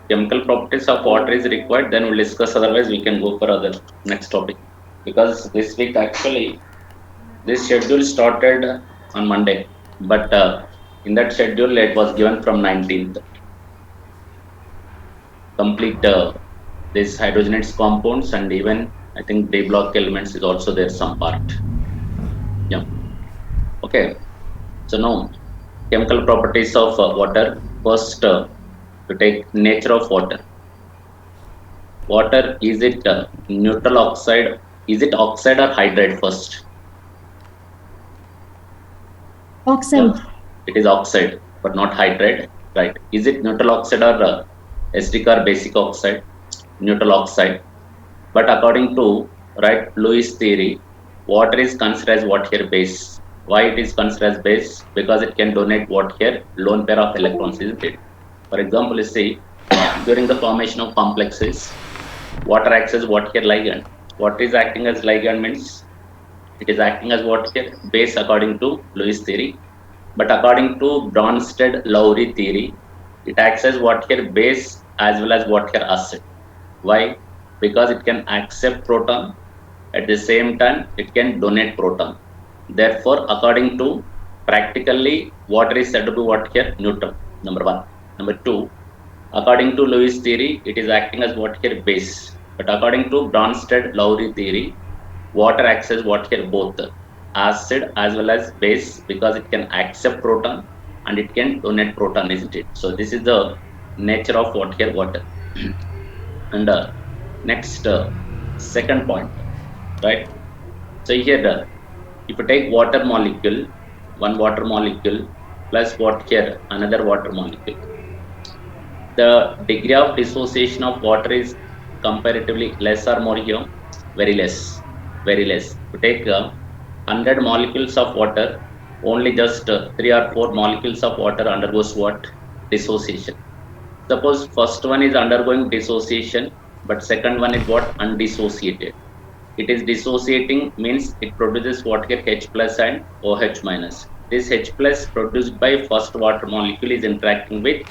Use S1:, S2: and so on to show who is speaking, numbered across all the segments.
S1: chemical properties of water is required, then we'll discuss. Otherwise, we can go for other next topic. Because this week actually this schedule started on Monday, but in that schedule it was given from 19th. Complete this hydrogenates compounds and even I think D block elements is also there some part. Yeah. Okay. So now chemical properties of water. First, to take nature of water. Water, is it neutral oxide? Is it oxide or hydrate first? Yeah,
S2: Oxide.
S1: it is oxide, but not hydrate, right? Is it neutral oxide or acidic or basic oxide? Neutral oxide. But according to right Lewis theory, water is considered as what here base. Why it is considered as base? Because it can donate what here lone pair of electrons, isn't it? For example, you see during the formation of complexes, water acts as what here ligand. What is acting as ligand means it is acting as what here base according to Lewis theory. But according to Bronsted-Lowry theory, it acts as what here base as well as what here acid. Why? Because it can accept proton at the same time it can donate proton. Therefore, according to practically water is said to be what here neutral. Number one. Number two, according to Lewis theory, it is acting as what here base. But according to Bronsted-Lowry theory, water acts as what here both acid as well as base because it can accept proton and it can donate proton, isn't it? So this is the nature of what here water. And next second point, right? So here if you take water molecule, one water molecule plus what here another water molecule, the degree of dissociation of water is comparatively less or more here, very less, very less. To take 100 molecules of water, only just 3 or 4 molecules of water undergoes what? Dissociation. Suppose first one is undergoing dissociation, but second one is what? Undissociated. It is dissociating means it produces what here H plus and OH minus. This H plus produced by first water molecule is interacting with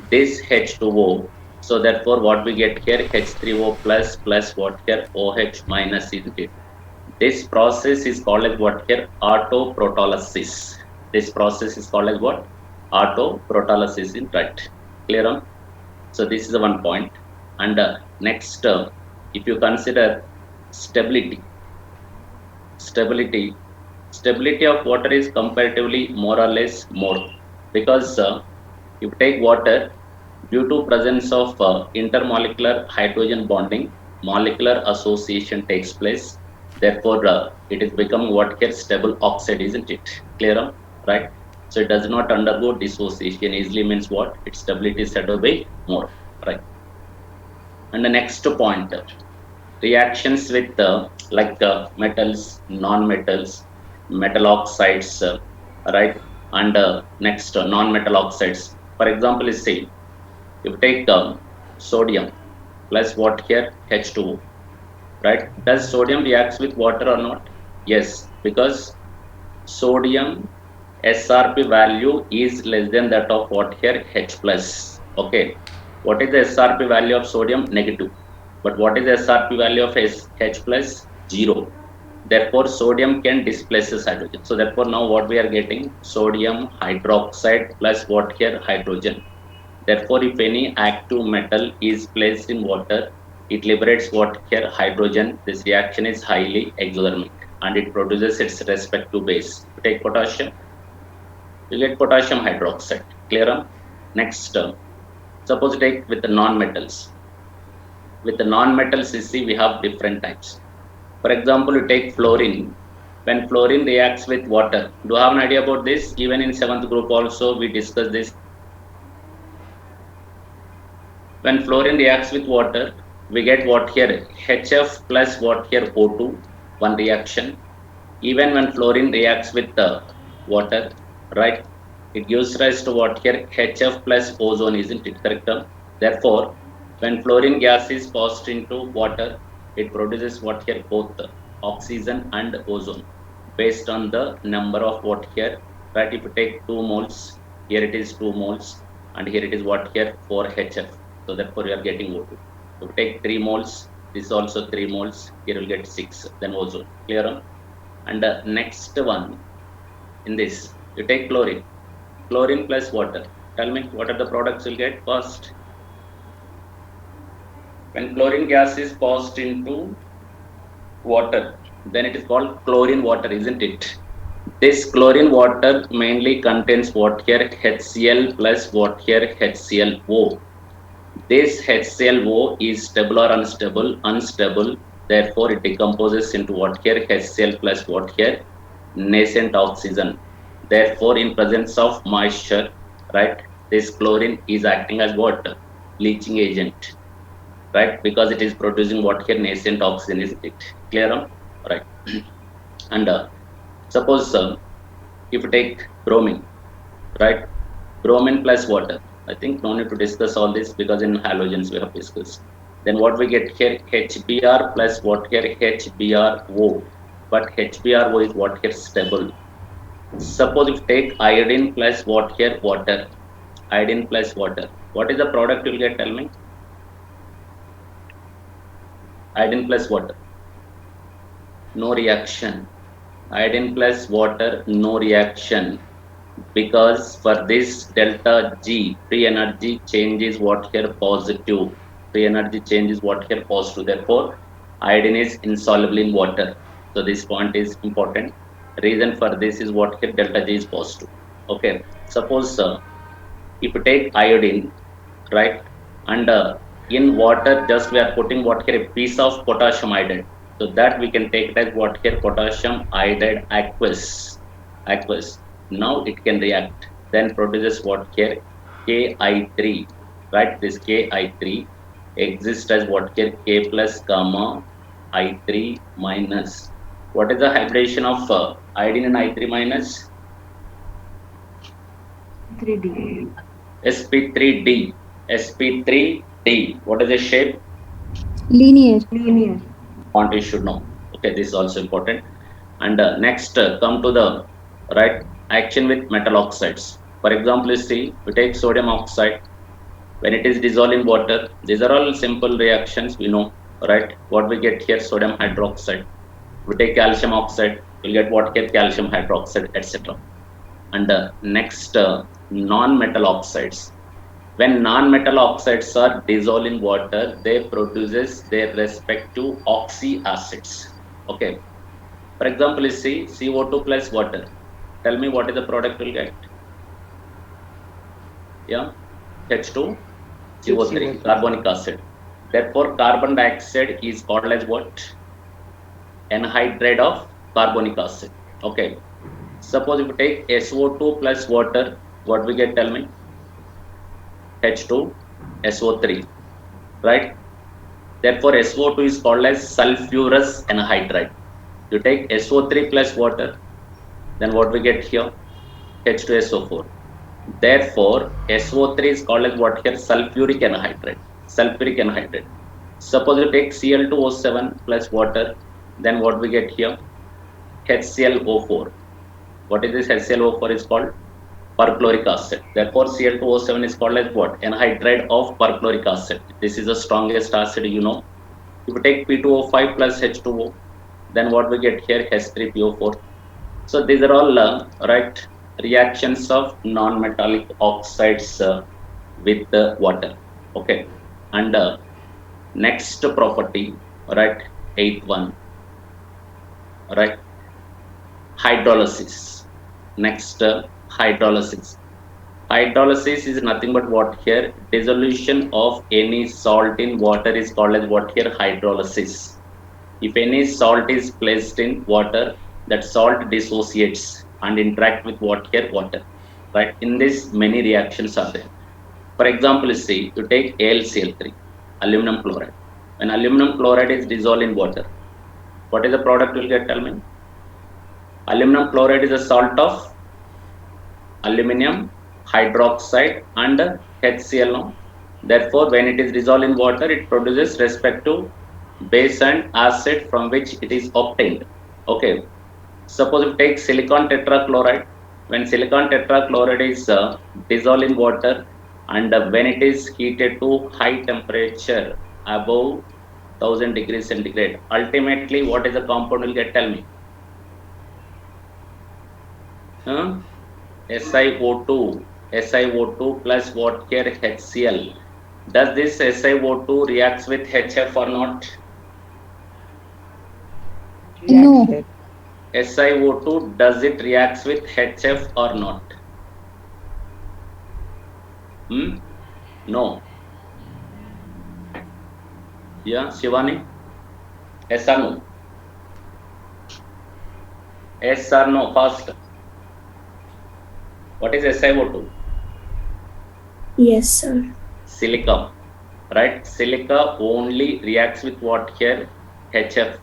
S1: this H2O. So therefore what we get here H3O plus plus what here OH minus is it. This process is called as what here autoprotolysis. This process is called as what? Autoprotolysis in right. Clear on? So this is the one point. And next, if you consider stability, stability, stability of water is comparatively more or less more because if you take water due to presence of intermolecular hydrogen bonding, molecular association takes place. Therefore, it is become what here stable oxide, isn't it? Clear, right? So it does not undergo dissociation easily means what? Its stability is said to be more, right? And the next point, reactions with like metals, non-metals, metal oxides, right? And next non-metal oxides. For example, let's say if you take sodium plus what here H2O, right? Does sodium reacts with water or not? Yes, because sodium SRP value is less than that of what here H plus. Okay, what is the SRP value of sodium? Negative. But what is the SRP value of H plus? 0. Therefore, sodium can displace this hydrogen. So therefore, now what we are getting? Sodium hydroxide plus what here? Hydrogen. Therefore, if any active metal is placed in water, it liberates what here? Hydrogen. This reaction is highly exothermic and it produces its respective base. Take potassium, you get potassium hydroxide. Clear? Next, suppose take with the non-metals. With the non-metals, you see we have different types. For example, you take fluorine. When fluorine reacts with water, do you have an idea about this? Even in 7th group also we discussed this. When fluorine reacts with water, we get what here? HF plus what here? O2, one reaction. Even when fluorine reacts with the water, right? It gives rise to what here? HF plus ozone, isn't it correct? Therefore, when fluorine gas is passed into water, it produces what here? Both oxygen and ozone based on the number of what here, right? If you take 2 moles, here it is 2 moles, and here it is what here? 4 HF. So therefore you are getting O2. If you take 3 moles, this is also 3 moles, here you will get 6, then ozone. Clear? And next one, in this, you take chlorine. Chlorine plus water. Tell me what are the products you'll get first. When chlorine gas is passed into water, then it is called chlorine water, isn't it? This chlorine water mainly contains what here? HCl plus what here? HClO. This HClO is stable or unstable? Unstable. Therefore, it decomposes into what here? HCl plus what here? Nascent oxygen. Therefore, in presence of moisture, right, this chlorine is acting as what? Leaching agent, right? Because it is producing what here? Nascent oxygen, is it? Clear? Right. And suppose if you take bromine, right? Bromine plus water. I think no need to discuss all this because in halogens we have discussed. Then what we get here? HBr plus what here? HBrO. But HBrO is what here? Stable. Suppose if you take iodine plus what here? Water. Iodine plus water. What is the product you will get? Tell me. Iodine plus water. No reaction. Iodine plus water, no reaction. Because for this delta G, free energy changes what here? Positive. Free energy changes what here? Positive. Therefore, iodine is insoluble in water. So this point is important. Reason for this is what here? Delta G is positive. Okay. Suppose if you take iodine, right, and in water just we are putting what here? A piece of potassium iodide. So that we can take it as what here? Potassium iodide aqueous. Now it can react. Then produces what here? Ki3. Right? This Ki3 exists as what here? K plus gamma I3 minus. What is the hybridization of iodine and I3 minus?
S2: 3D.
S1: sp3d. sp3d. What is the shape?
S3: Linear.
S1: Point you should know. Okay, this is also important. And next, come to the right action with metal oxides. For example, you see, we take sodium oxide. When it is dissolved in water, these are all simple reactions we know, right? What we get here? Sodium hydroxide. We take calcium oxide, we'll get what here? Calcium hydroxide, etc. And next, non-metal oxides. When non-metal oxides are dissolved in water, they produces their respective oxy acids. Okay. For example, you see CO2 plus water. Tell me what is the product we'll get? Yeah, H2, CO3, carbonic acid. Therefore, carbon dioxide is called as what? Anhydride of carbonic acid. Okay. Suppose if you take SO2 plus water, what we get? Tell me. H2, SO3, right? Therefore, SO2 is called as sulfurous anhydride. You take SO3 plus water, then what we get here? H2SO4. Therefore, SO3 is called as what here? Sulfuric anhydride. Suppose you take Cl2O7 plus water, then what we get here? HClO4. What is this HClO4 is called? Perchloric acid. Therefore, Cl2O7 is called as what? Anhydride of perchloric acid. This is the strongest acid you know. If you take P2O5 plus H2O, then what we get here? H3PO4. So these are all right reactions of non-metallic oxides with water. Okay. And next property, right? Eighth one, right? Hydrolysis. Next, hydrolysis. Hydrolysis is nothing but what here? Dissolution of any salt in water is called as what here? Hydrolysis. If any salt is placed in water, that salt dissociates and interact with what here? Water. Right? In this, many reactions are there. For example, see, you take AlCl3, aluminum chloride. When aluminum chloride is dissolved in water, what is the product you will get? Tell me. Aluminum chloride is a salt of aluminum hydroxide and HCl. Therefore, when it is dissolved in water, it produces respective base and acid from which it is obtained. Okay. Suppose you take silicon tetrachloride. When silicon tetrachloride is dissolved in water, and when it is heated to high temperature above 1000 degrees centigrade, ultimately what is the compound will get? Tell me. Huh? SiO2, SiO2 plus what here? HCl. Does this SiO2 reacts with HF or not?
S2: No.
S3: Reacted.
S1: SiO2, does it reacts with HF or not? Hmm? No. Yeah, Shivani? Yes or no? Yes or no? First, what is SiO2?
S2: Yes, sir.
S1: Silica, right? Silica only reacts with what here? HF.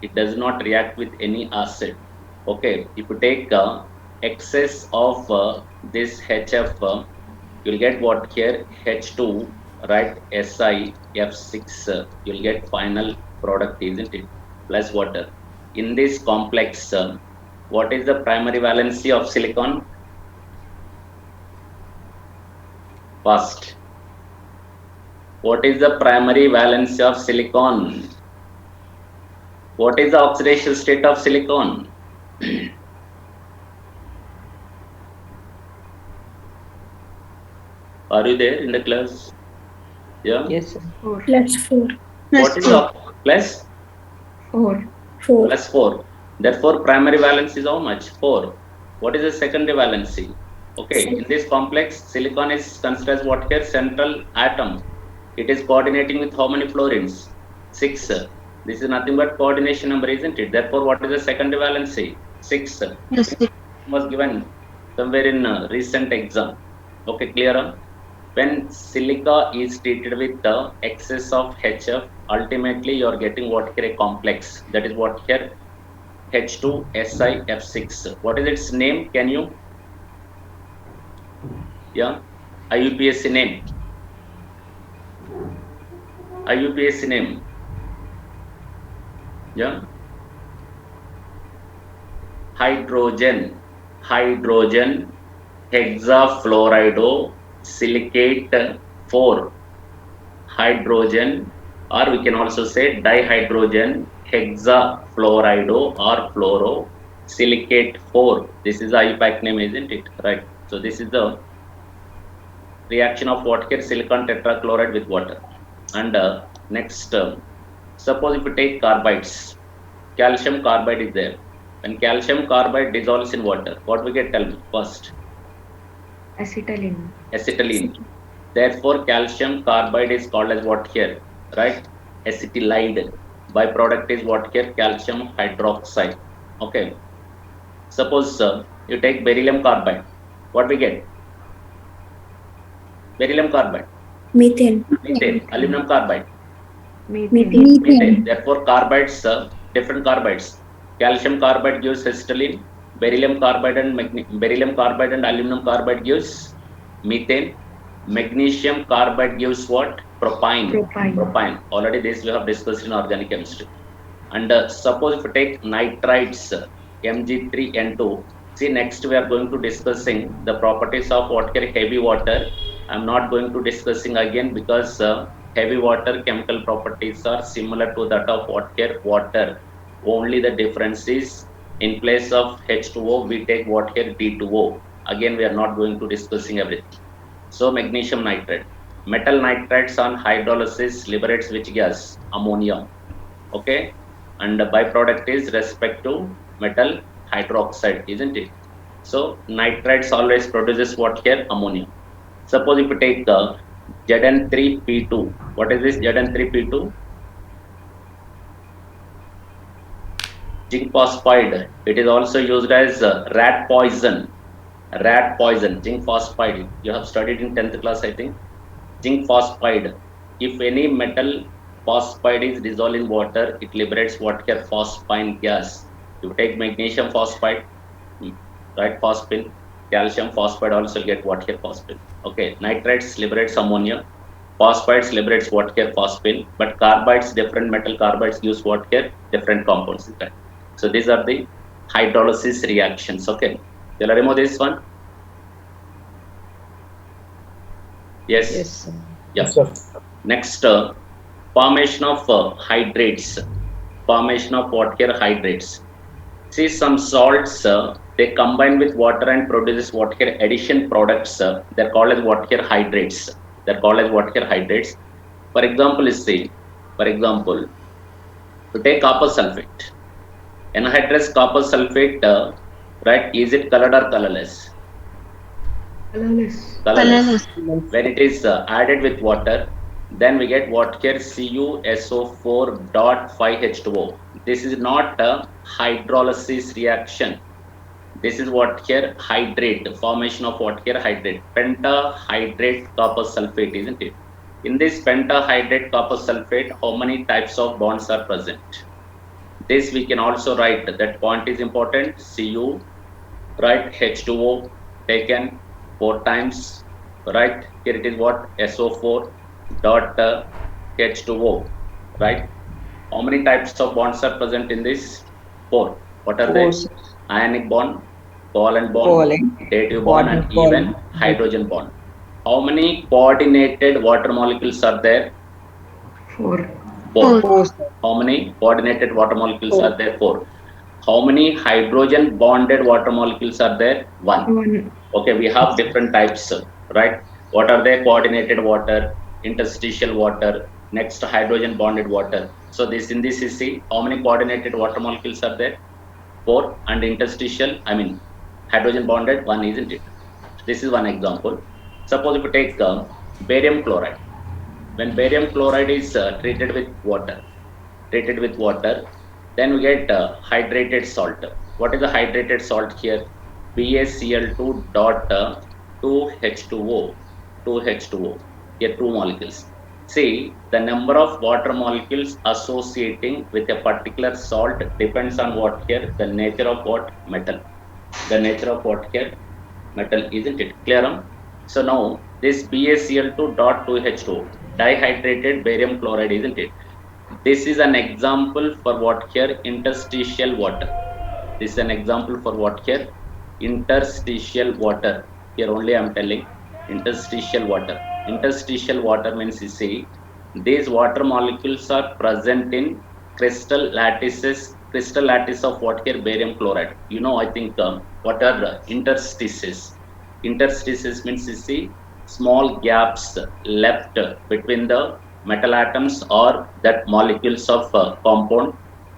S1: It does not react with any acid. Okay, if you take excess of this HF, you'll get what here? H2, right? SiF6. You'll get final product, isn't it? Plus water. In this complex, what is the primary valency of silicon? First, what is the primary valency of silicon? What is the oxidation state of silicon? Are you there in the class? Yeah.
S3: Yes, sir.
S4: 4.
S2: Plus 4.
S1: What is the plus?
S4: 4.
S2: 4.
S1: Plus 4. Therefore, primary valence is how much? 4. What is the secondary valency? Okay, in this complex, silicon is considered as what here? Central atom. It is coordinating with how many fluorines? 6. This is nothing but coordination number, isn't it? Therefore, what is the secondary valency? 6.
S2: Yes.
S1: Was given somewhere in recent exam. Okay, clear? When silica is treated with the excess of HF, ultimately you are getting what here? A complex. That is what here? H2SiF6. What is its name? Can you? Yeah, IUPAC name. IUPAC name. Yeah, hydrogen hexafluorido silicate 4. Hydrogen, or we can also say dihydrogen hexafluorido or fluoro silicate 4. This is the IUPAC name, isn't it? Right. So this is the reaction of what here? Silicon tetrachloride with water. And next, suppose if you take carbides, calcium carbide is there. When calcium carbide dissolves in water, what we get? Tell me first.
S4: Acetylene.
S1: Acetylene. Therefore, calcium carbide is called as what here? Right? Acetylide. Byproduct is what here? Calcium hydroxide. Okay. Suppose you take beryllium carbide. What we get? Beryllium carbide.
S2: Methane.
S1: Methane. Aluminum carbide.
S4: Methane.
S1: Methane. Therefore, carbides, different carbides. Calcium carbide gives acetylene. Beryllium carbide and aluminum carbide gives methane. Magnesium carbide gives what? Propyne.
S4: Propyne.
S1: Already this we have discussed in organic chemistry. And suppose if you take nitrites, Mg3N2. See, next we are going to discussing the properties of what here? Heavy water. I'm not going to discussing again because heavy water chemical properties are similar to that of what here? Water. Only the difference is in place of H2O we take what here? D2O. Again we are not going to discussing everything. So magnesium nitrate. Metal nitrates on hydrolysis liberates which gas? Ammonia. Okay. And the byproduct is respect to metal hydroxide, isn't it? So nitrates always produces what here? Ammonia. Suppose if you take the Zn3P2. What is this Zn3P2? Zinc phosphide. It is also used as rat poison. Rat poison. Zinc phosphide. You have studied in 10th class, I think. Zinc phosphide. If any metal phosphide is dissolved in water, it liberates what here? Phosphine gas. You take magnesium phosphide, right? Phosphine. Calcium phosphide also get what here? Phosphine. Okay. Nitrates liberates ammonia. Phosphides liberates what here? Phosphine. But carbides, different metal carbides use what here? Different compounds. Okay. So these are the hydrolysis reactions. Okay. Shall I remove this one? Yes.
S3: Yes, sir.
S1: Yeah.
S5: Yes, sir.
S1: Next, formation of hydrates. Formation of what here? Hydrates. See, some salts they combine with water and produces what here addition products. They're called as what here? Hydrates. They're called as what here? Hydrates. For example, is see. For example, to take copper sulfate. Anhydrous copper sulfate, right? Is it colored or colorless?
S4: Colorless.
S1: Colorless.
S2: Colorless.
S1: When it is added with water, then we get what here? CuSO4 dot 5H2O. This is not a hydrolysis reaction. This is what here? Hydrate. Formation of what here? Hydrate. Pentahydrate copper sulfate, isn't it? In this pentahydrate copper sulfate, how many types of bonds are present? This we can also write. That point is important. Cu, right? H2O taken 4 times, right? Here it is what? SO4 dot H2O, right? How many types of bonds are present in this? 4. What are they?
S3: Four, sir.
S1: Ionic bond, covalent bond,
S3: Covalent,
S1: dative bond, and
S3: covalent,
S1: even hydrogen bond. How many coordinated water molecules are there?
S4: 4.
S1: 4.
S3: Four, sir.
S1: How many coordinated water molecules
S3: Four.
S1: are there? 4. How many hydrogen bonded water molecules are there? 1.
S4: 1.
S1: Okay, we have different types, right? What are they? Coordinated water, interstitial water, next hydrogen bonded water. So this in this is see how many coordinated water molecules are there? 4, and interstitial, I mean hydrogen bonded 1, isn't it? This is one example. Suppose if you take barium chloride. When barium chloride is treated with water, then we get hydrated salt. What is the hydrated salt here? BaCl2 dot 2H2O. Here 2 molecules. See, the number of water molecules associating with a particular salt depends on what here? The nature of what? Metal. The nature of what here? Metal, isn't it? Clear? So now this BaCl2 dot 2H2O, dihydrated barium chloride, isn't it? This is an example for what here? Interstitial water. This is an example for what here? Interstitial water. Here only I am telling interstitial water. Interstitial water means you see these water molecules are present in crystal lattices of what here? Barium chloride. You know, I think what are the interstices? Interstices means you see small gaps left between the metal atoms or that molecules of compound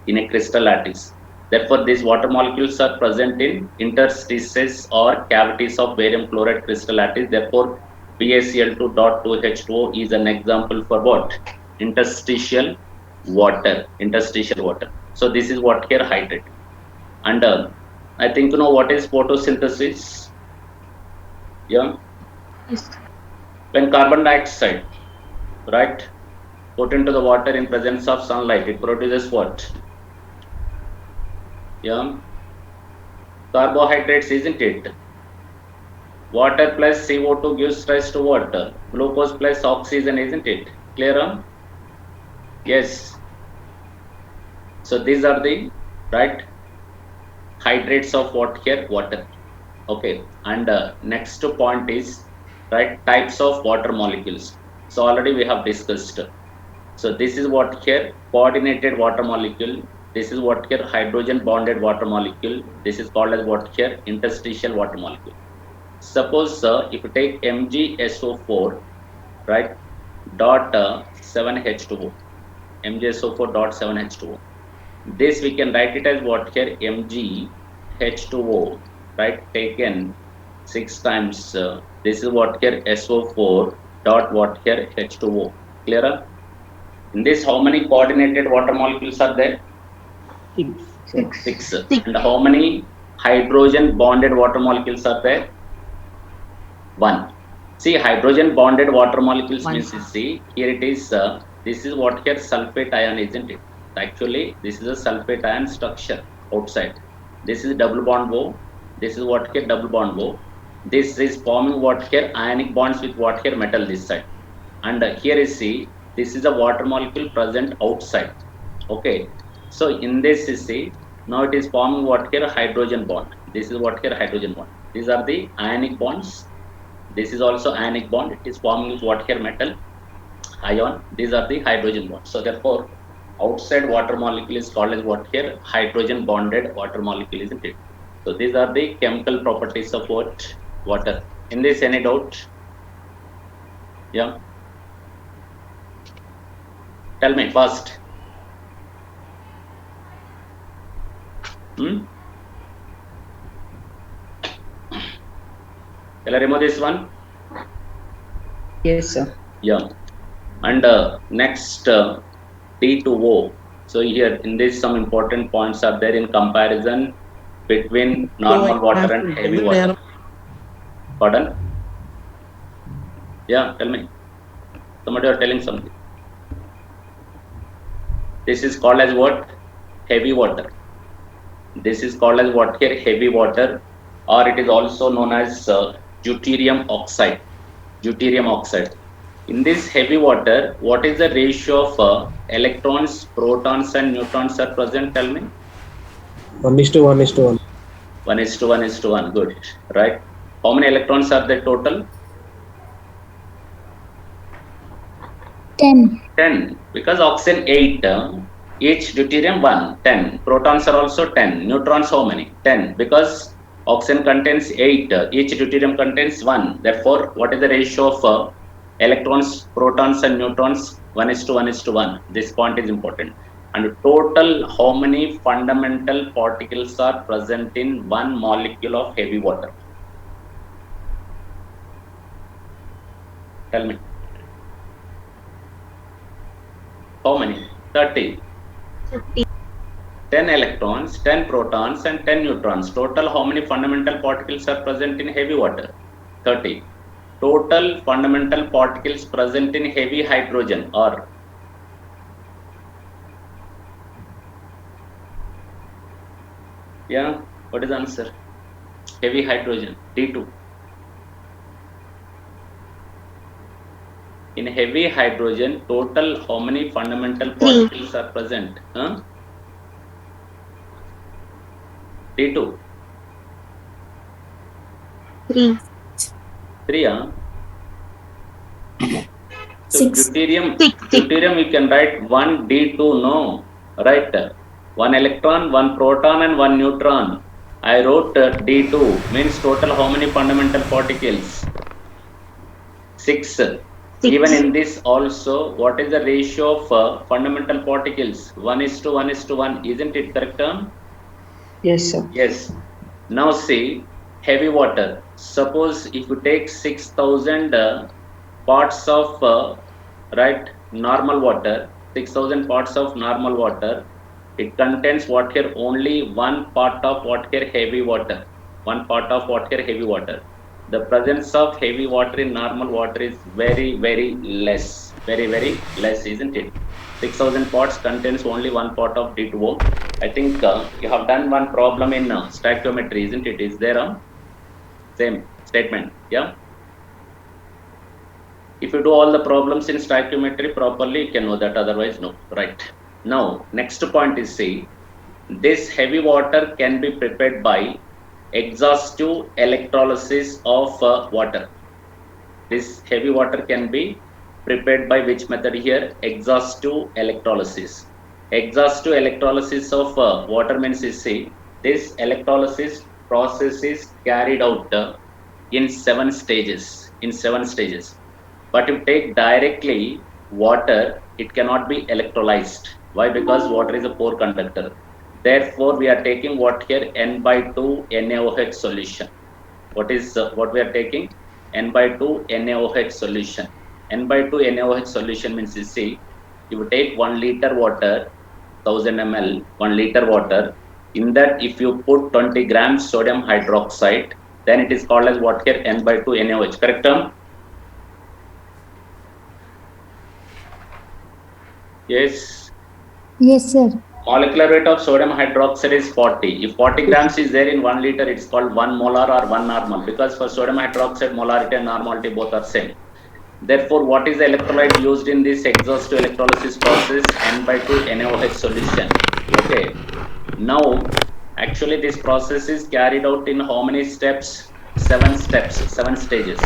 S1: in a crystal lattice. Therefore, these water molecules are present in interstices or cavities of barium chloride crystal lattice. Therefore, BaCl2 dot 2H2O is an example for what? Interstitial water. Interstitial water. So this is what here? Hydrate. And I think you know what is photosynthesis. Yeah.
S2: Yes.
S1: When carbon dioxide, right, put into the water in presence of sunlight, it produces what? Yeah, carbohydrates, isn't it? Water plus CO2 gives rise to water. Glucose plus oxygen, isn't it? Clear? Yes. So these are the right hydrates of what here? Water. Okay. And next point is right types of water molecules. So already we have discussed. So this is what here? Coordinated water molecule. This is what here? Hydrogen bonded water molecule. This is called as what here? Interstitial water molecule. Suppose if you take MgSO4, right, dot 7H2O, MgSO4 dot 7H2O. This we can write it as what here? MgH2O, right, taken 6 times. This is what here? SO4 dot what here? H2O. Clearer? In this, how many coordinated water molecules are there?
S3: 6.
S1: 6. And how many hydrogen bonded water molecules are there? 1. See, hydrogen bonded water molecules
S3: 1.
S1: means you see here it is. This is what here? Sulfate ion, isn't it? Actually, this is a sulfate ion structure outside. This is double bond O. This is what here? Double bond O. This is forming what here? Ionic bonds with what here? Metal this side. And here is see, this is a water molecule present outside. Okay. So in this you see, now it is forming what here? Hydrogen bond. This is what here? Hydrogen bond. These are the ionic bonds. This is also ionic bond. It is forming with what here metal ion. These are the hydrogen bonds. So therefore, outside water molecule is called as what here? Hydrogen bonded water molecule, isn't it? So these are the chemical properties of what? Water. In this, any doubt? Yeah. Tell me first. Shall I remove this one?
S4: Yes, sir.
S1: Yeah. And next T2O. So here in this some important points are there in comparison between normal water and heavy water. Pardon? Yeah, tell me. Somebody are telling something. This is called as what? Heavy water. This is called as what here? Heavy water, or it is also known as deuterium oxide. Deuterium oxide. In this heavy water, what is the ratio of electrons, protons, and neutrons are present? Tell me.
S3: 1:1:1.
S1: 1:1:1. Good, right? How many electrons are there total?
S2: 10.
S1: 10. Because oxygen 8, each deuterium 1, 10. Protons are also 10. Neutrons how many? 10. Because oxygen contains 8, each deuterium contains 1. Therefore, what is the ratio of electrons, protons, and neutrons? 1:1:1. This point is important. And total, how many fundamental particles are present in one molecule of heavy water? Tell me. How many? 30. 10 electrons, 10 protons, and 10 neutrons. Total, how many fundamental particles are present in heavy water? 30. Total fundamental particles present in heavy hydrogen are? Yeah, what is the answer? Heavy hydrogen, D2. In heavy hydrogen, total how many fundamental particles are present? D2.
S2: 3.
S1: 3, So
S2: 6.
S1: deuterium you can write 1D2, no, right? 1 electron, 1 proton, and 1 neutron. I wrote D2, means total how many fundamental particles? 6. Even in this also, what is the ratio of fundamental particles? 1:1:1, isn't it correct term?
S4: Yes, sir.
S1: Yes. Now see, heavy water. Suppose if you take 6,000 parts of right normal water, 6,000 parts of normal water, it contains what here? Only one part of what here? Heavy water. One part of what here? Heavy water. The presence of heavy water in normal water is very, very less. Very, very less, isn't it? 6,000 parts contains only one part of D2O. I think you have done one problem in stoichiometry, isn't it? Is there same statement? Yeah. If you do all the problems in stoichiometry properly, you can know that. Otherwise, no. Right. Now, next point is see, this heavy water can be prepared by exhaustive electrolysis of water. This heavy water can be prepared by which method here? Exhaustive electrolysis. Exhaustive electrolysis of water means is see, this electrolysis process is carried out in 7 stages. In 7 stages. But if you take directly water, it cannot be electrolyzed. Why? Because water is a poor conductor. Therefore, we are taking what here? N/2 NaOH solution. What is what we are taking? N/2 NaOH solution. N/2 NaOH solution means you see, you take 1 liter water, 1000 ml, 1 liter water. In that, if you put 20 grams sodium hydroxide, then it is called as what here? N/2 NaOH. Correct term? Yes.
S2: Yes, sir.
S1: Molecular weight of sodium hydroxide is 40. If 40 grams is there in 1 liter, it's called 1 molar or 1 normal, because for sodium hydroxide, molarity and normality both are same. Therefore, what is the electrolyte used in this exhaustive electrolysis process? N/2 NaOH solution. Okay. Now, actually this process is carried out in how many steps? 7 steps, 7 stages.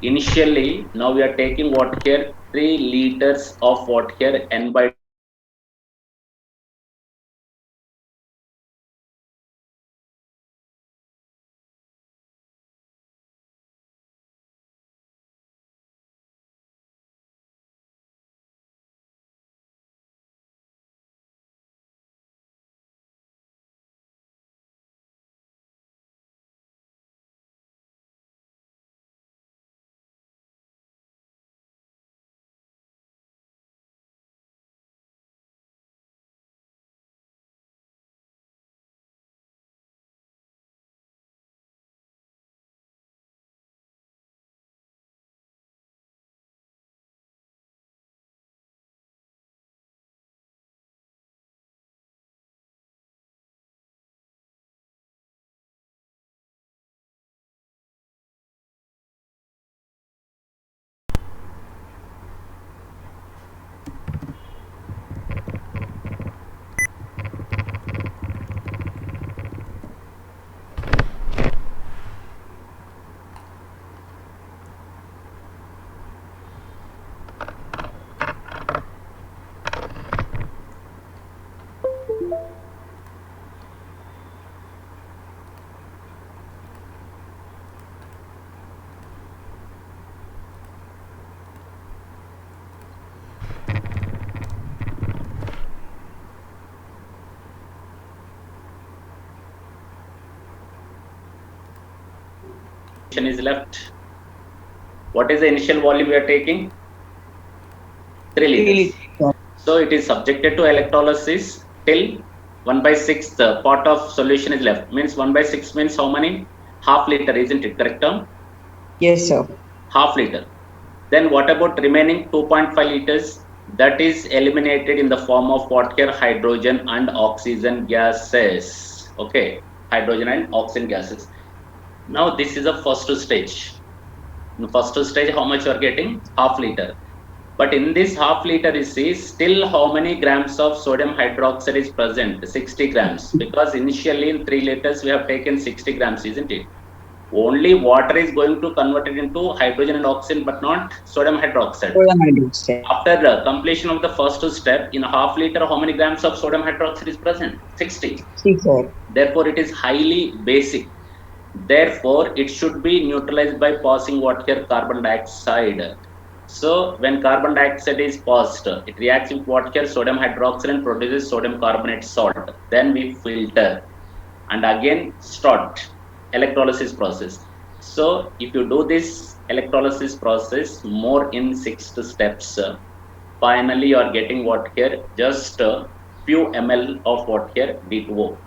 S1: Initially, now we are taking what here? 3 liters of what here? N by is left. What is the initial volume we are taking? 3 liters. So it is subjected to electrolysis till 1 by 6th part of solution is left. Means 1 by 6 means how many? Half liter, isn't it? Correct term?
S4: Yes, sir.
S1: Half liter. Then what about remaining 2.5 liters? That is eliminated in the form of what here? Hydrogen and oxygen gases. Okay, hydrogen and oxygen gases. Now this is a first stage. In the first stage, how much you are getting? Half liter. But in this half liter, you see, still how many grams of sodium hydroxide is present? 60 grams. Because initially in 3 liters, we have taken 60 grams, isn't it? Only water is going to convert it into hydrogen and oxygen, but not sodium hydroxide. After the completion of the first step, in a half liter, how many grams of sodium hydroxide is present? 60. Therefore, it is highly basic. Therefore, it should be neutralized by passing what here? Carbon dioxide. So, when carbon dioxide is passed, it reacts with what here? Sodium hydroxide and produces sodium carbonate salt. Then we filter and again start electrolysis process. So, if you do this electrolysis process more in 6 steps, finally you are getting what here? Just a few ml of what here? D2O,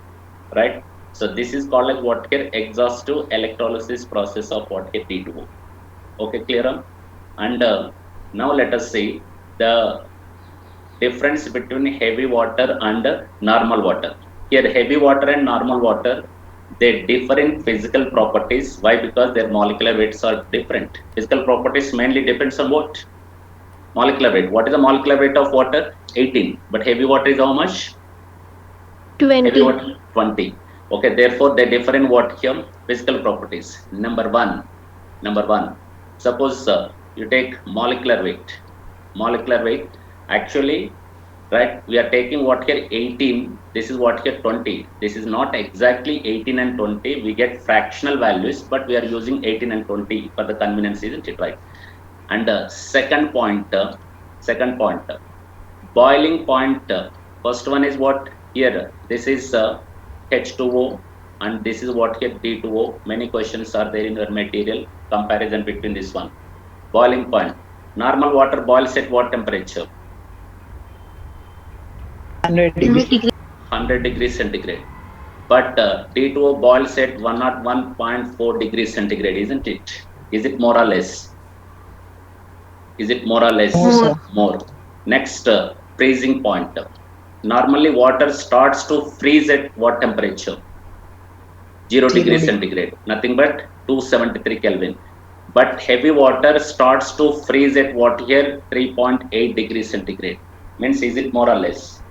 S1: right? So this is called as what here? Exhaustive electrolysis process of what here? D2O. Okay, clear? And now let us see the difference between heavy water and normal water. Here heavy water and normal water, they differ in physical properties. Why? Because their molecular weights are different. Physical properties mainly depends on what? Molecular weight. What is the molecular weight of water? 18. But heavy water is how much?
S2: 20.
S1: Heavy water? 20. Okay, therefore they differ in what here? Physical properties. Number one, suppose you take molecular weight. Molecular weight, actually, right, we are taking what here? 18. This is what here? 20. This is not exactly 18 and 20. We get fractional values, but we are using 18 and 20 for the convenience, isn't it, right? And second point, boiling point. First one is what here? This is H2O, and this is what here? D2O. Many questions are there in your material. Comparison between this one. Boiling point. Normal water boils at what temperature?
S4: 100 degrees.
S1: 100 degrees centigrade. But D2O boils at 101.4 degrees centigrade, isn't it? Is it more or less? Is it more or less? More. Next, freezing point. Normally, water starts to freeze at what temperature? 0 degrees centigrade. Nothing but 273 Kelvin. But heavy water starts to freeze at what here? 3.8 degrees centigrade. Means, is it more or less?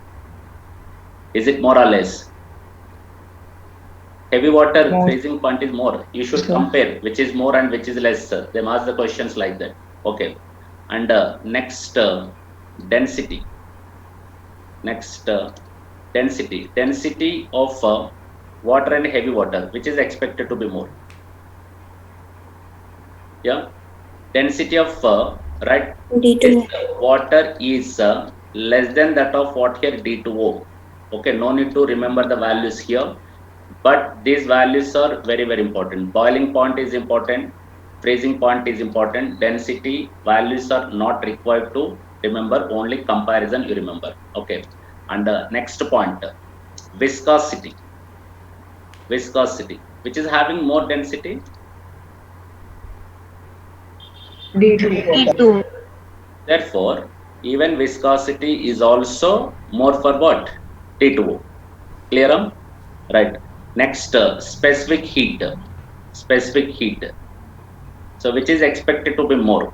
S1: Is it more or less? Heavy water
S4: More.
S1: freezing point is more. You should
S4: Sure.
S1: compare which is more and which is less. They ask the questions like that. Okay. And next, density. Next, density of water and heavy water, which is expected to be more. Yeah, density of right
S2: D2O.
S1: water is less than that of what here D2O. Okay, no need to remember the values here, but these values are very important. Boiling point is important, freezing point is important. Density values are not required to remember, only comparison you remember. Okay, and next point, viscosity. Viscosity, which is having more density.
S4: D2.
S1: Therefore, even viscosity is also more for what? T2O. Clear? Right. Next, specific heat. Specific heat. So, which is expected to be more?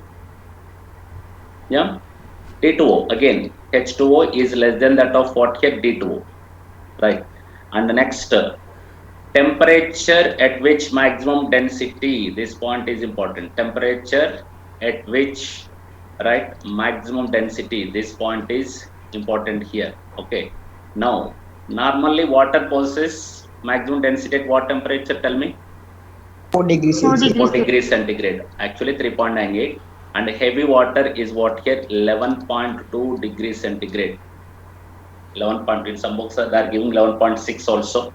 S1: Yeah. T2O. Again, H2O is less than that of what here? D2O. Right. And the next, temperature at which maximum density. This point is important. Temperature at which, right, maximum density, this point is important here. Okay, now normally water possesses maximum density at what temperature? Tell me.
S4: 4 degrees Celsius.
S1: 4 degrees centigrade, actually 3.98, and heavy water is what here? 11.2 degrees centigrade. 11. In some books they are giving 11.6 also,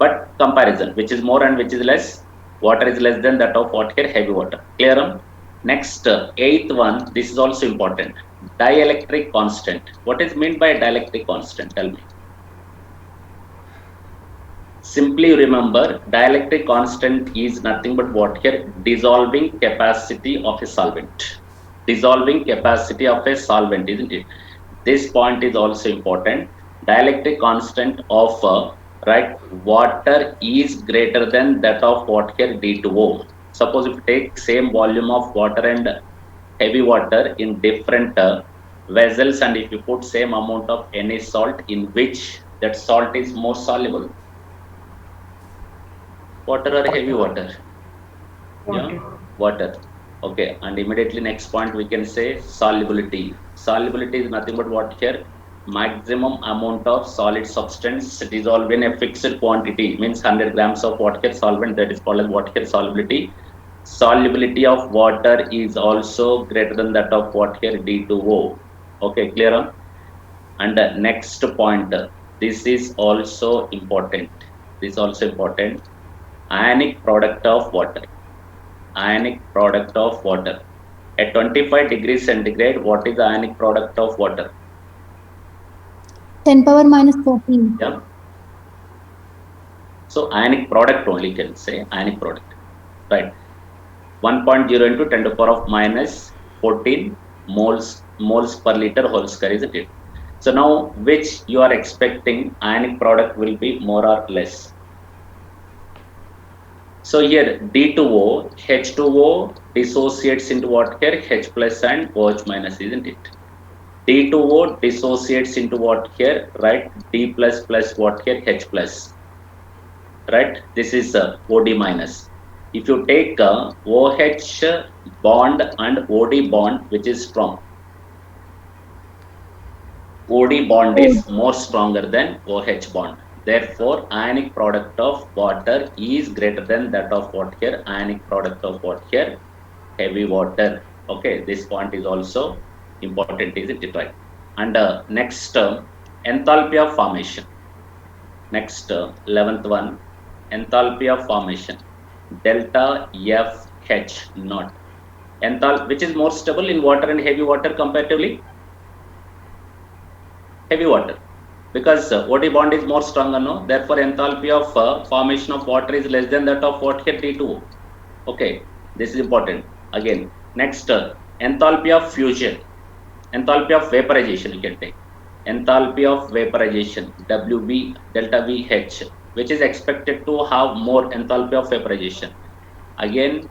S1: but comparison, which is more and which is less? Water is less than that of what here? Heavy water. Clear? Next, eighth one, this is also important. Dielectric constant. What is meant by dielectric constant? Tell me. Simply remember, dielectric constant is nothing but what here? Dissolving capacity of a solvent. Dissolving capacity of a solvent, isn't it? This point is also important. Dielectric constant of right, water is greater than that of what here? D2O. Suppose if you take same volume of water and heavy water in different vessels, and if you put same amount of any salt, in which that salt is more soluble? Water or heavy water? Yeah, water. Okay, and immediately next point we can say solubility. Solubility is nothing but what here? Maximum amount of solid substance dissolved in a fixed quantity, means 100 grams of water solvent, that is called as water solubility. Solubility of water is also greater than that of what here? D2O. Okay, clear? And next point, this is also important. This is also important. Ionic product of water. Ionic product of water. At 25 degrees centigrade, what is the ionic product of water?
S2: 10 power minus 14.
S1: Yeah. So ionic product only can say ionic product, right? 1.0 into 10 to the power of minus 14 moles per liter whole square, isn't it? So now, which you are expecting ionic product will be more or less? So here D2O, H2O dissociates into what here? H plus and OH minus, isn't it? D2O dissociates into what here? Right, D plus plus what here? H plus. Right, this is OD minus. If you take OH bond and OD bond, which is strong, OD bond is more stronger than OH bond. Therefore, ionic product of water is greater than that of what here? Ionic product of what here? Heavy water. Okay, this point is also important, isn't it? Right. And next, enthalpy of formation. Next, 11th one, enthalpy of formation. Delta F H naught. Enthalpy, which is more stable in water and heavy water comparatively? Heavy water, because OD bond is more stronger, no? Therefore, enthalpy of formation of water is less than that of what here? D2O. Okay, this is important. Again, next, enthalpy of fusion. Enthalpy of vaporization, you can take. Enthalpy of vaporization, WV, delta VH, which is expected to have more enthalpy of vaporization. Again,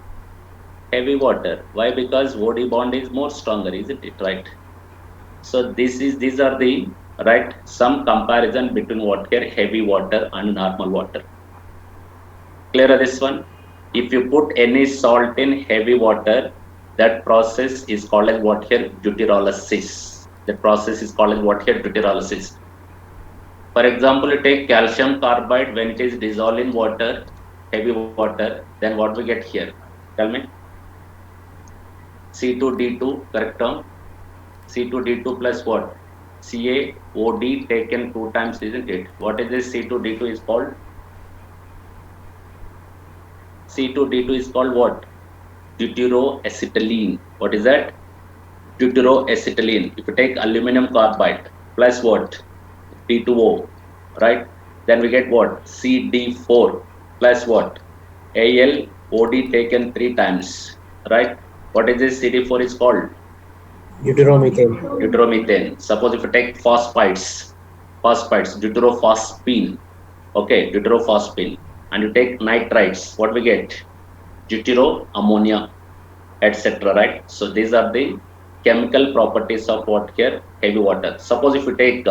S1: heavy water. Why? Because OD bond is more stronger, isn't it? Right. So these are the right some comparison between what here? Heavy water and normal water. Clear this one? If you put any salt in heavy water, that process is called as what here? Deuterolysis. The process is called as what here? Deuterolysis. For example, you take calcium carbide when it is dissolved in water, heavy water, then what we get here? Tell me. C2D2, correct term? C2D2 plus what? CaOD taken 2 times, isn't it? What is this C2D2 is called? C2D2 is called what? Deuteroacetylene. What is that? Deuteroacetylene. If you take aluminum carbide plus what? D2O, right? Then we get what? CD4 plus what? AlOD taken 3 times, right? What is this CD4 is called? Deuteromethane. Suppose if you take phosphites, deuterophosphine, okay, deuterophosphine, and you take nitrites, what we get? Deuteroammonia, etc. Right? So these are the chemical properties of what here? Heavy water. Suppose if you take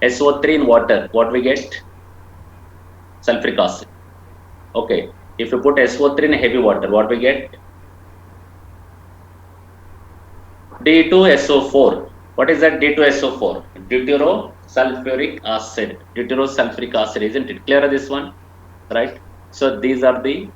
S1: SO3 in water, what we get? Sulfuric acid. Okay. If you put SO3 in heavy water, what we get? D2SO4. What is that D2SO4? Deuterosulfuric acid. Deuterosulfuric acid, isn't it? Clear this one? Right? So these are the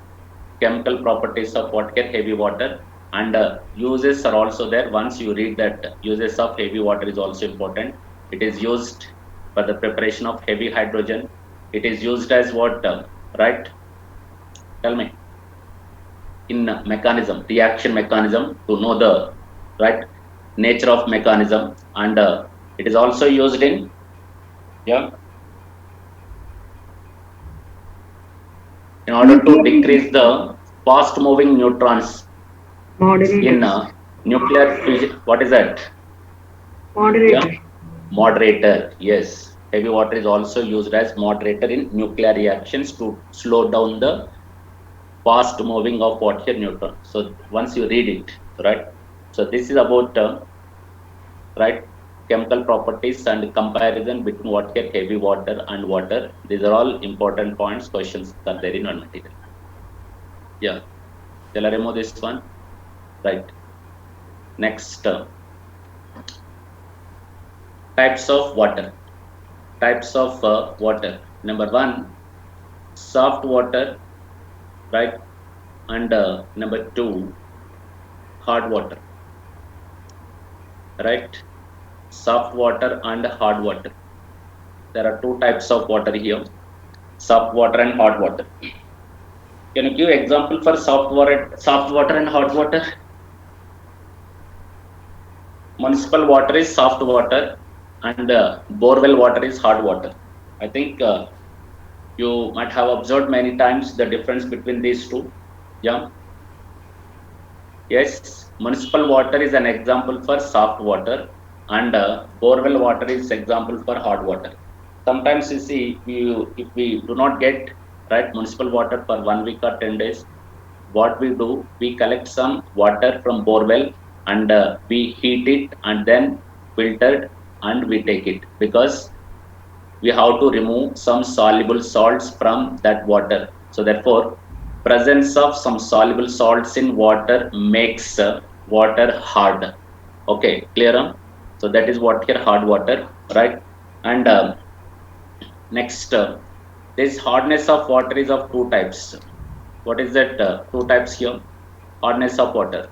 S1: chemical properties of what here? Heavy water. And uses are also there. Once you read that uses of heavy water is also important. It is used for the preparation of heavy hydrogen. It is used as what? Right? Tell me. In mechanism, reaction mechanism, to know the right nature of mechanism, and it is also used in in order to decrease the fast moving neutrons in nuclear fusion. What is that? Moderator. Yes, heavy water is also used as moderator in nuclear reactions to slow down the fast moving of what here? Neutron. So once you read it, right? So this is about right chemical properties and comparison between what here? Heavy water and water. These are all important points. Questions are there in our material. Yeah. Shall I remove this one? Right. Next. Types of water. Types of water. Number 1, soft water, right? And number 2, hard water, right? Soft water and hard water. There are 2 types of water here, soft water and hard water. Can you give example for soft water and hard water? Municipal water is soft water and borewell water is hard water. I think you might have observed many times the difference between these two. Yeah. Yes, municipal water is an example for soft water and borewell water is example for hard water. Sometimes you see, if we do not get right municipal water for 1 week or 10 days, what we do, we collect some water from borewell and we heat it and then filtered and we take it, because we have to remove some soluble salts from that water. So therefore, presence of some soluble salts in water makes water hard. Okay, clear? So that is what here hard water, right? And next, this hardness of water is of 2 types. What is that 2 types here? Hardness of water.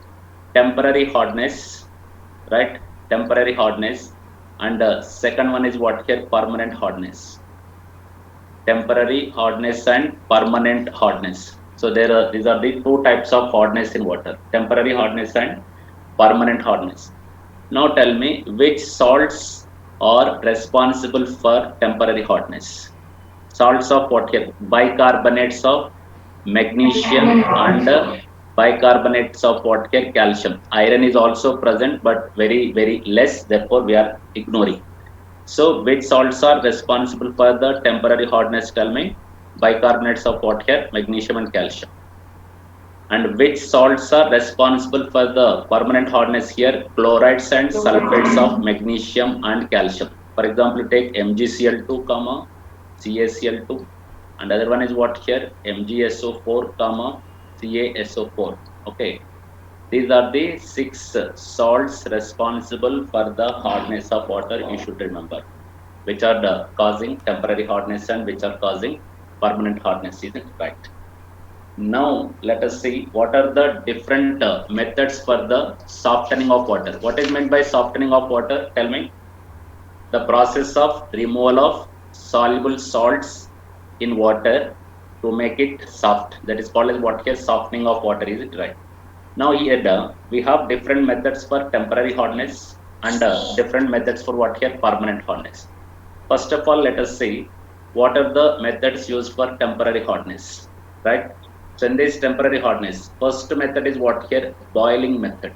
S1: Temporary hardness, right? Temporary hardness. And second one is what here? Permanent hardness. Temporary hardness and permanent hardness. So these are the 2 types of hardness in water: temporary hardness and permanent hardness. Now tell me, which salts are responsible for temporary hardness? Salts of what here? Bicarbonates of magnesium and bicarbonates of what here? Calcium. Iron is also present but very less, therefore we are ignoring. So which salts are responsible for the temporary hardness? Tell me. Bicarbonates of what here? Magnesium and calcium. And which salts are responsible for the permanent hardness here? Chlorides and sulfates of magnesium and calcium. For example, take MgCl2, CaCl2, and other one is what here? MgSO4 comma CaSO4. Okay, these are the 6 salts responsible for the hardness of water. You should remember, which are causing temporary hardness and which are causing permanent hardness. Isn't it right? Now let us see what are the different methods for the softening of water. What is meant by softening of water? Tell me. The process of removal of soluble salts in water to make it soft. That is called as what here? Softening of water. Is it right? Now here we have different methods for temporary hardness and different methods for what here? Permanent hardness. First of all, let us see what are the methods used for temporary hardness, right? So in this temporary hardness, first method is what here? Boiling method.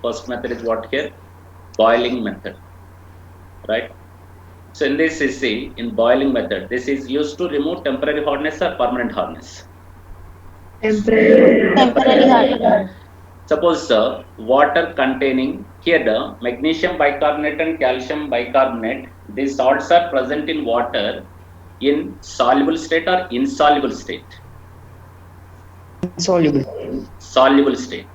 S1: First method is what here? Boiling method, right? So in this you see, in boiling method, this is used to remove temporary hardness or permanent hardness.
S2: Temporary hardness.
S1: Suppose water containing here the magnesium bicarbonate and calcium bicarbonate, these salts are present in water in soluble state or insoluble state?
S4: Insoluble.
S1: Soluble state.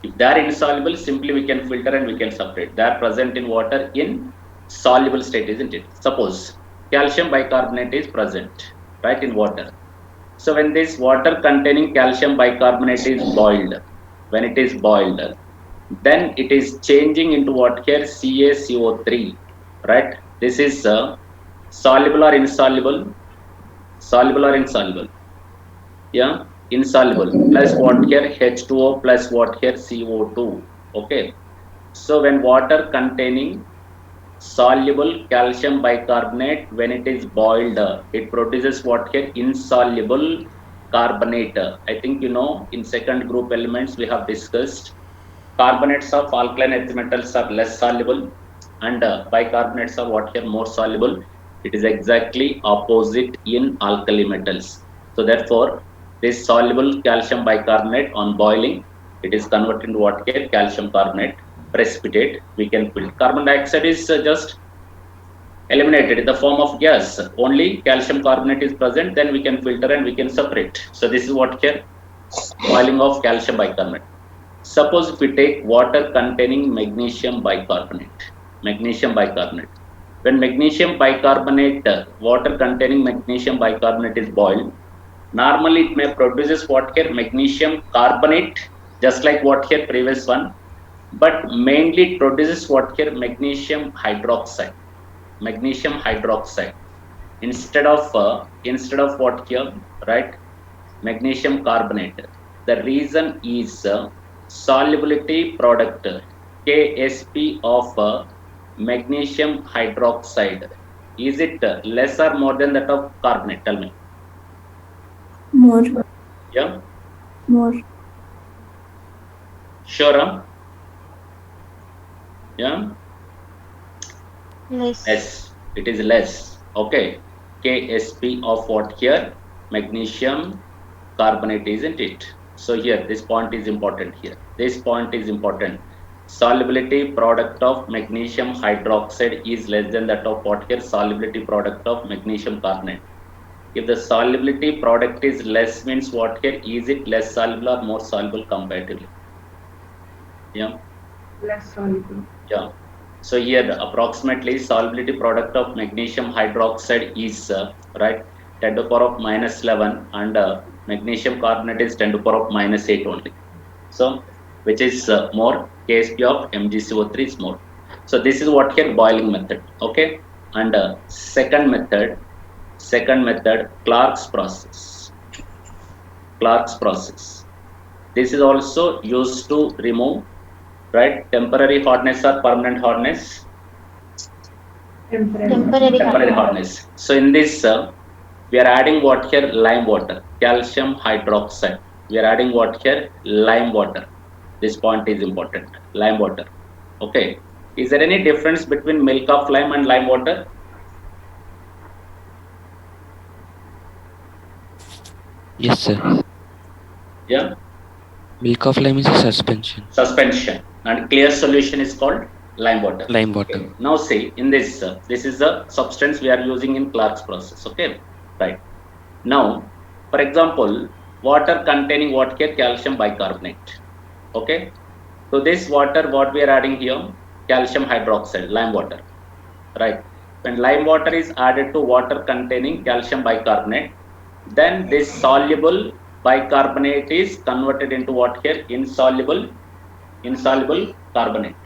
S1: If they are insoluble, simply we can filter and we can separate. They are present in water in soluble state, isn't it? Suppose calcium bicarbonate is present, right, in water. So when this water containing calcium bicarbonate is boiled, when it is boiled, then it is changing into what here? CaCO3, right? This is soluble or insoluble? Soluble or insoluble? Yeah, insoluble. Plus what here? H2O plus what here? CO2. Okay. So when water containing soluble calcium bicarbonate, when it is boiled, it produces what here? Insoluble carbonate. I think you know, in second group elements we have discussed carbonates of alkaline earth metals are less soluble and bicarbonates are what here? More soluble. It is exactly opposite in alkali metals. So therefore this soluble calcium bicarbonate on boiling, it is converted into what here? Calcium carbonate, precipitate. We can filter. Carbon dioxide is just eliminated in the form of gas. Only calcium carbonate is present, then we can filter and we can separate. So this is what here? Boiling of calcium bicarbonate. Suppose if we take water containing magnesium bicarbonate, when magnesium bicarbonate, water containing magnesium bicarbonate is boiled, normally it may produces what here? Magnesium carbonate, just like what here? Previous one, but mainly it produces what here? Magnesium hydroxide. Instead of what here? Right? Magnesium carbonate. The reason is solubility product Ksp of magnesium hydroxide. Is it less or more than that of carbonate? Tell me.
S2: More.
S1: Yeah.
S2: More.
S1: Sure. Yeah.
S2: Less.
S1: Less. It is less. Okay. Ksp of what here? Magnesium carbonate, isn't it? So here this point is important here. This point is important. Solubility product of magnesium hydroxide is less than that of what here? Solubility product of magnesium carbonate. If the solubility product is less, means what here? Is it less soluble or more soluble comparatively? Yeah.
S3: Less soluble.
S1: Yeah. So here approximately solubility product of magnesium hydroxide is right 10 to the power of minus 11 and magnesium carbonate is 10 to the power of minus 8 only. So which is more? Ksp of MgCO3 is more. So this is what here? Boiling method. Okay. And second method, Clark's process. This is also used to remove, right, temporary hardness or permanent hardness? Temporary hardness. So in this we are adding what here? Lime water, calcium hydroxide. We are adding what here? Lime water. This point is important. Lime water. Okay. Is there any difference between milk of lime and lime water?
S5: Yes, sir.
S1: Yeah.
S5: Milk of lime is a suspension.
S1: And clear solution is called lime water.
S5: Okay.
S1: Now see, in this this is the substance we are using in Clark's process. Okay, right. Now, for example, water containing what here? Calcium bicarbonate. Okay. So this water, what we are adding here? Calcium hydroxide, lime water. Right. When lime water is added to water containing calcium bicarbonate, then this soluble bicarbonate is converted into what here? Insoluble carbonate.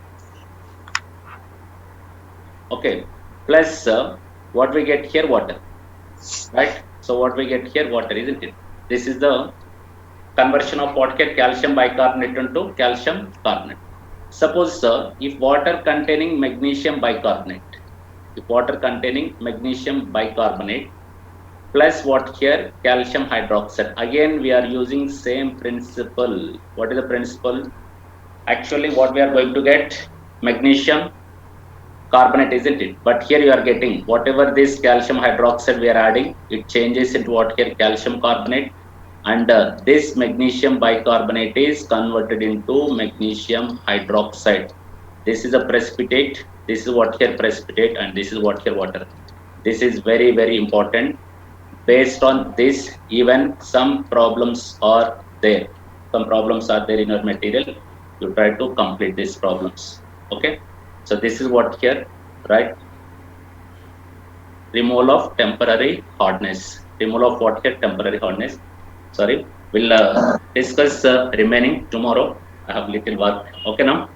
S1: Okay. Plus what we get here? Water. Right. So what we get here? Water, isn't it? This is the conversion of what here? Calcium bicarbonate into calcium carbonate. Suppose if water containing magnesium bicarbonate, plus what here? Calcium hydroxide. Again, we are using same principle. What is the principle? Actually, what we are going to get? Magnesium carbonate, isn't it? But here you are getting whatever this calcium hydroxide we are adding, it changes into what here? Calcium carbonate. And this magnesium bicarbonate is converted into magnesium hydroxide. This is a precipitate. This is what here? Precipitate, and this is what here? Water. This is very, very important. Based on this, even some problems are there. Some problems are there in your material. You try to complete these problems. Okay. So this is what here, right? Removal of temporary hardness. Removal of what here? Temporary hardness. Sorry. We'll discuss remaining tomorrow. I have little work. Okay now.